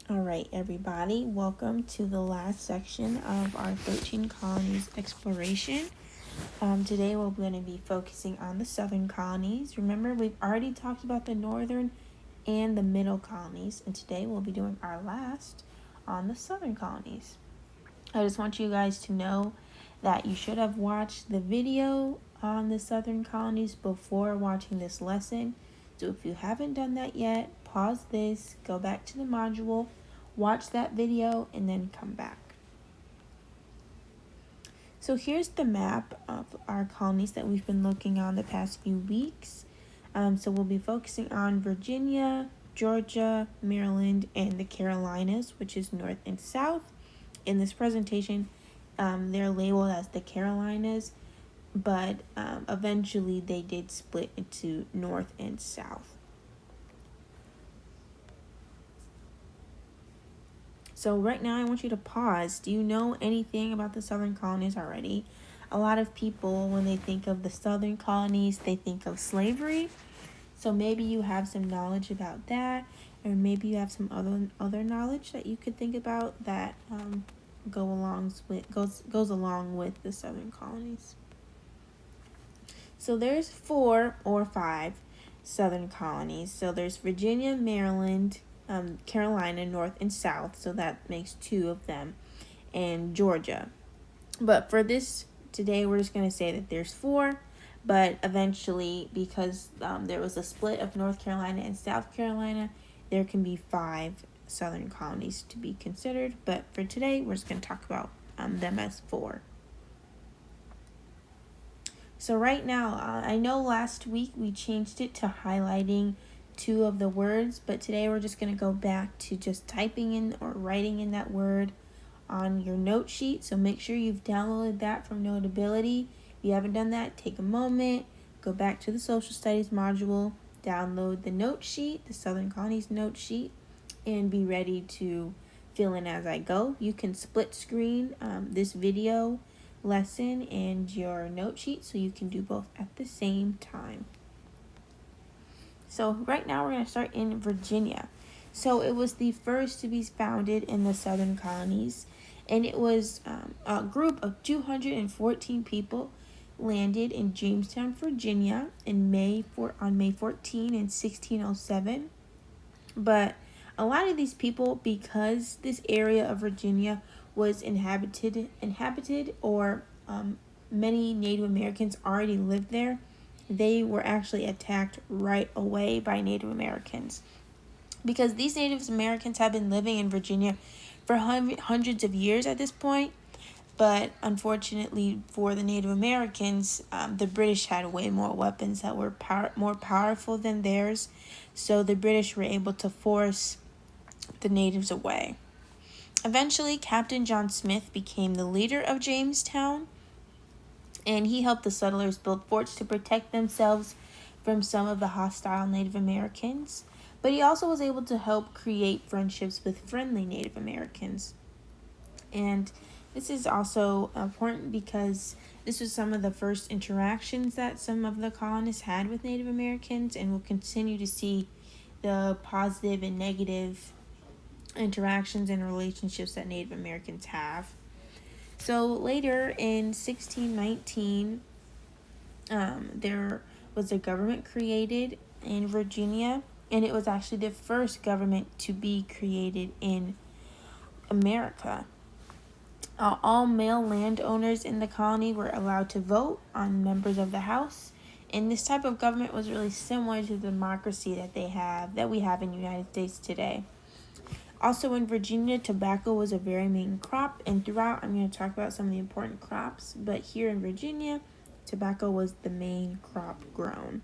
All right, everybody, welcome to the last section of our 13 colonies exploration. Today we're going to be focusing on the southern colonies. Remember, we've already talked about the northern and the middle colonies, and today we'll be doing our last on the southern colonies. I just want you guys to know that you should have watched the video on the southern colonies before watching this lesson. So if you haven't done that yet, pause this, go back to the module, watch that video, and then come back. So here's the map of our colonies that we've been looking on the past few weeks. So we'll be focusing on Virginia, Georgia, Maryland, and the Carolinas, which is north and south. In this presentation, they're labeled as the Carolinas, but eventually they did split into north and south. So right now I want you to pause. Do you know anything about the southern colonies already? A lot of people, when they think of the southern colonies, they think of slavery. So maybe you have some knowledge about that, or maybe you have some other knowledge that you could think about that goes along with the southern colonies. So there's 4 or 5 southern colonies. So there's Virginia, Maryland, Carolina, north and south. So that makes 2 of them, and Georgia. But for this today, we're just going to say that there's 4. But eventually, because there was a split of North Carolina and South Carolina, there can be 5 southern colonies to be considered. But for today, we're just going to talk about them as 4. So right now, I know last week we changed it to highlighting 2 of the words, but today we're just going to go back to just typing in or writing in that word on your note sheet. So make sure you've downloaded that from Notability. If you haven't done that, take a moment, go back to the social studies module, download the note sheet, the Southern Colonies note sheet, and be ready to fill in as I go. You can split screen this video lesson and your note sheet so you can do both at the same time. So right now we're going to start in Virginia. So it was the first to be founded in the southern colonies, and it was a group of 214 people landed in Jamestown, Virginia on May 14 in 1607. But a lot of these people, because this area of Virginia was inhabited or many Native Americans already lived there, they were actually attacked right away by Native Americans. Because these Native Americans have been living in Virginia for hundreds of years at this point. But unfortunately for the Native Americans, the British had way more weapons that were more powerful than theirs. So the British were able to force the natives away. Eventually, Captain John Smith became the leader of Jamestown, and he helped the settlers build forts to protect themselves from some of the hostile Native Americans. But he also was able to help create friendships with friendly Native Americans. And this is also important because this was some of the first interactions that some of the colonists had with Native Americans, and we'll continue to see the positive and negative interactions and relationships that Native Americans have. So later in 1619, there was a government created in Virginia, and it was actually the first government to be created in America. All male landowners in the colony were allowed to vote on members of the House, and this type of government was really similar to the democracy that we have in the United States today. Also in Virginia, tobacco was a very main crop, and throughout I'm going to talk about some of the important crops, but here in Virginia, tobacco was the main crop grown.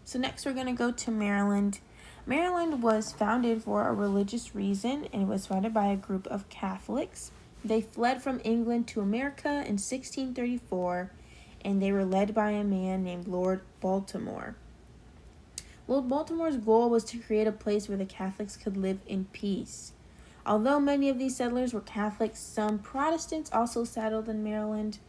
So next we're going to go to Maryland. Maryland was founded for a religious reason, and it was founded by a group of Catholics. They fled from England to America in 1634, and they were led by a man named Lord Baltimore. Lord Baltimore's goal was to create a place where the Catholics could live in peace. Although many of these settlers were Catholics, some Protestants also settled in Maryland.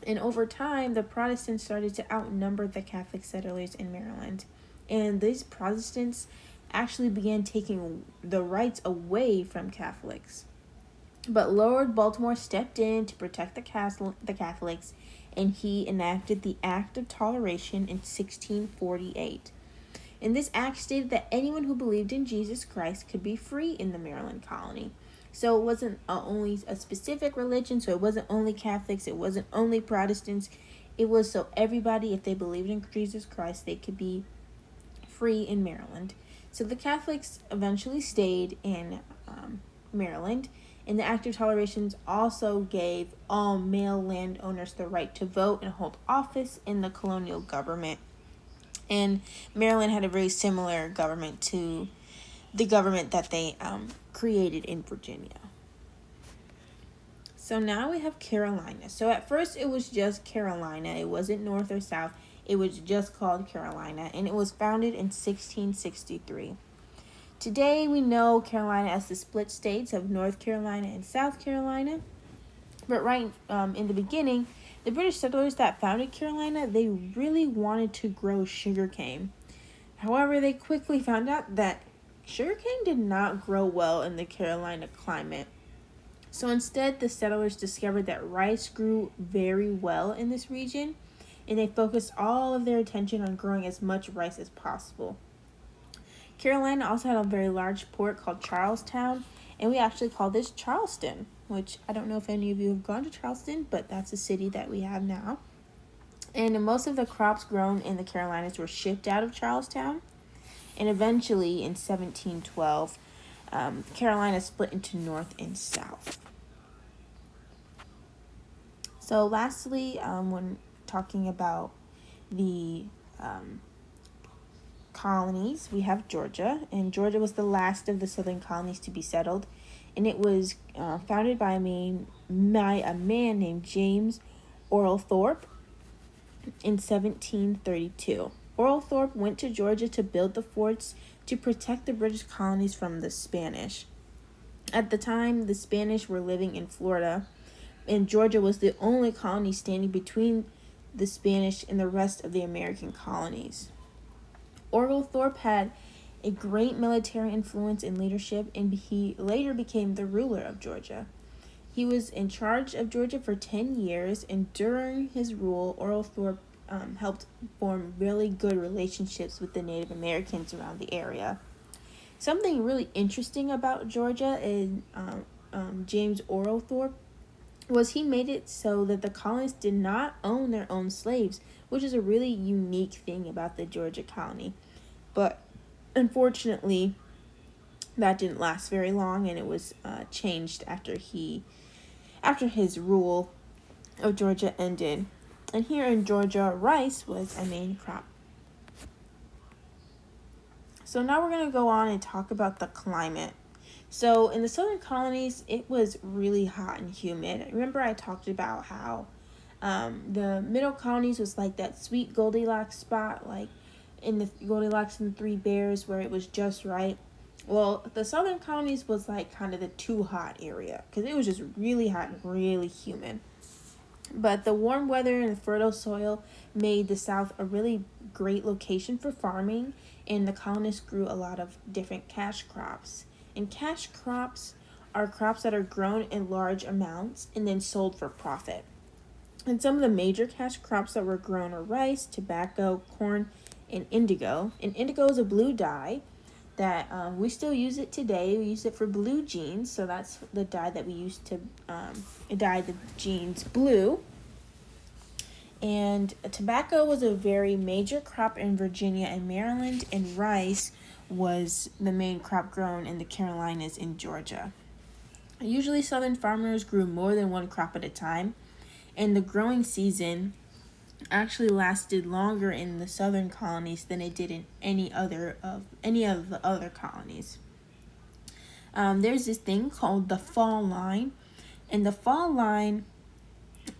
And over time, the Protestants started to outnumber the Catholic settlers in Maryland. And these Protestants actually began taking the rights away from Catholics. But Lord Baltimore stepped in to protect the Catholics, and he enacted the Act of Toleration in 1648. And this act stated that anyone who believed in Jesus Christ could be free in the Maryland colony. So it wasn't only a specific religion, so it wasn't only Catholics, it wasn't only Protestants. It was so everybody, if they believed in Jesus Christ, they could be free in Maryland. So the Catholics eventually stayed in Maryland, and the Act of Toleration also gave all male landowners the right to vote and hold office in the colonial government. And Maryland had a very similar government to the government that they created in Virginia. So now we have Carolina. So at first it was just Carolina. It wasn't North or South. It was just called Carolina, and it was founded in 1663. Today we know Carolina as the split states of North Carolina and South Carolina. But right in the beginning, the British settlers that founded Carolina, they really wanted to grow sugarcane. However, they quickly found out that sugarcane did not grow well in the Carolina climate. So instead, the settlers discovered that rice grew very well in this region, and they focused all of their attention on growing as much rice as possible. Carolina also had a very large port called Charlestown, and we actually call this Charleston, which I don't know if any of you have gone to Charleston, but that's a city that we have now. And most of the crops grown in the Carolinas were shipped out of Charlestown, and eventually in 1712, Carolina split into North and South. So lastly, when talking about the colonies, we have Georgia, and Georgia was the last of the Southern Colonies to be settled, and it was founded by a man named James Oglethorpe in 1732. Oglethorpe went to Georgia to build the forts to protect the British colonies from the Spanish. At the time, the Spanish were living in Florida, and Georgia was the only colony standing between the Spanish and the rest of the American colonies. Oglethorpe had a great military influence and leadership, and he later became the ruler of Georgia. He was in charge of Georgia for 10 years, and during his rule, Oglethorpe helped form really good relationships with the Native Americans around the area. Something really interesting about Georgia and James Oglethorpe was he made it so that the colonists did not own their own slaves, which is a really unique thing about the Georgia colony. But unfortunately, that didn't last very long, and it was changed after his rule of Georgia ended. And here in Georgia, rice was a main crop. So now we're going to go on and talk about the climate. So in the Southern Colonies, it was really hot and humid. Remember I talked about how the Middle Colonies was like that sweet Goldilocks spot, like in the Goldilocks and the Three Bears, where it was just right. Well, the Southern Colonies was like kind of the too hot area, because it was just really hot and really humid. But the warm weather and the fertile soil made the South a really great location for farming, and the colonists grew a lot of different cash crops. And cash crops are crops that are grown in large amounts and then sold for profit. And some of the major cash crops that were grown are rice, tobacco, corn, and indigo. And indigo is a blue dye that we still use it today. We use it for blue jeans, so that's the dye that we use to dye the jeans blue. And tobacco was a very major crop in Virginia and Maryland, and rice was the main crop grown in the Carolinas and Georgia. Usually southern farmers grew more than one crop at a time, and the growing season actually lasted longer in the Southern Colonies than it did in any of the other colonies. There's this thing called the fall line, and the fall line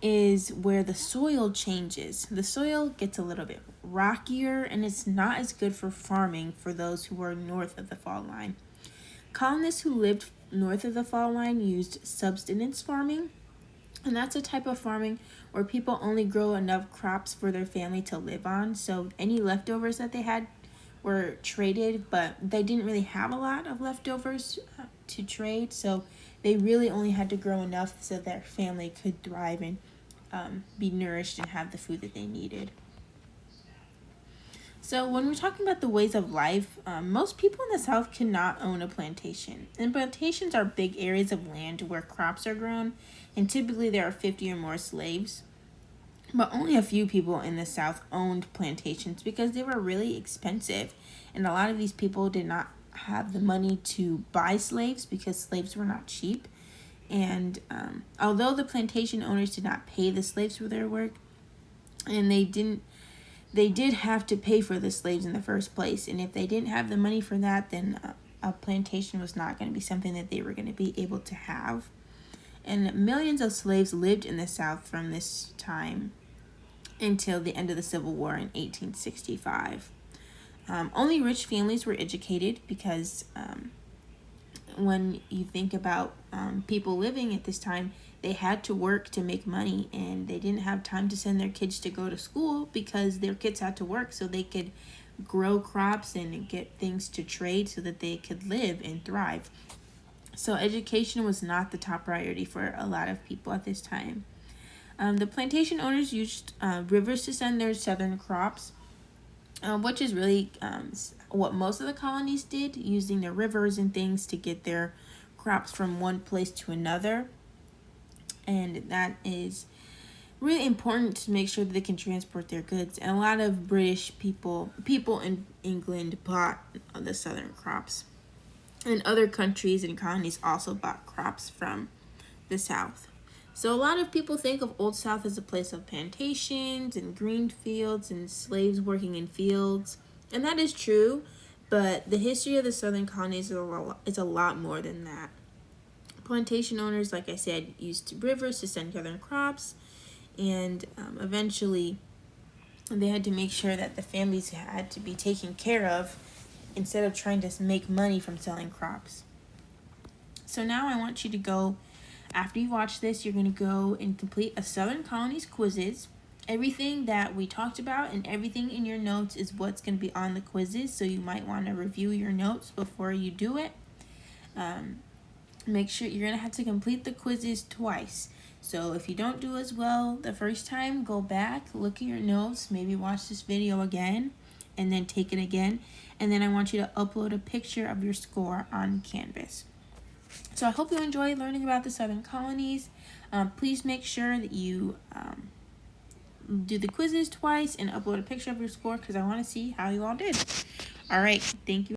is where the soil changes. The soil gets a little bit rockier, and it's not as good for farming for those who are north of the fall line. Colonists who lived north of the fall line used subsistence farming, and that's a type of farming where people only grow enough crops for their family to live on, so any leftovers that they had were traded, but they didn't really have a lot of leftovers to trade, so they really only had to grow enough so their family could thrive and be nourished and have the food that they needed. So when we're talking about the ways of life, most people in the South cannot own a plantation. And plantations are big areas of land where crops are grown, and typically there are 50 or more slaves. But only a few people in the South owned plantations because they were really expensive. And a lot of these people did not have the money to buy slaves because slaves were not cheap. And although the plantation owners did not pay the slaves for their work, and they did have to pay for the slaves in the first place. And if they didn't have the money for that, then a plantation was not going to be something that they were going to be able to have. And millions of slaves lived in the South from this time until the end of the Civil War in 1865. Only rich families were educated because when you think about people living at this time, they had to work to make money, and they didn't have time to send their kids to go to school because their kids had to work so they could grow crops and get things to trade so that they could live and thrive. So education was not the top priority for a lot of people at this time. The plantation owners used rivers to send their southern crops, which is really what most of the colonies did, using their rivers and things to get their crops from one place to another. And that is really important to make sure that they can transport their goods. And a lot of British people in England bought the southern crops. And other countries and colonies also bought crops from the South. So a lot of people think of Old South as a place of plantations and green fields and slaves working in fields. And that is true, but the history of the Southern Colonies is a lot more than that. Plantation owners, like I said, used rivers to send southern crops, and eventually they had to make sure that the families had to be taken care of instead of trying to make money from selling crops. So now I want you to go, after you watch this, you're going to go and complete a Southern Colonies quizzes. Everything that we talked about and everything in your notes is what's going to be on the quizzes, so you might want to review your notes before you do it. Make sure you're going to have to complete the quizzes twice. So if you don't do as well the first time, go back, look at your notes, maybe watch this video again, and then take it again. And then I want you to upload a picture of your score on Canvas. So I hope you enjoyed learning about the Southern Colonies. Please make sure that you do the quizzes twice and upload a picture of your score because I want to see how you all did. All right, thank you.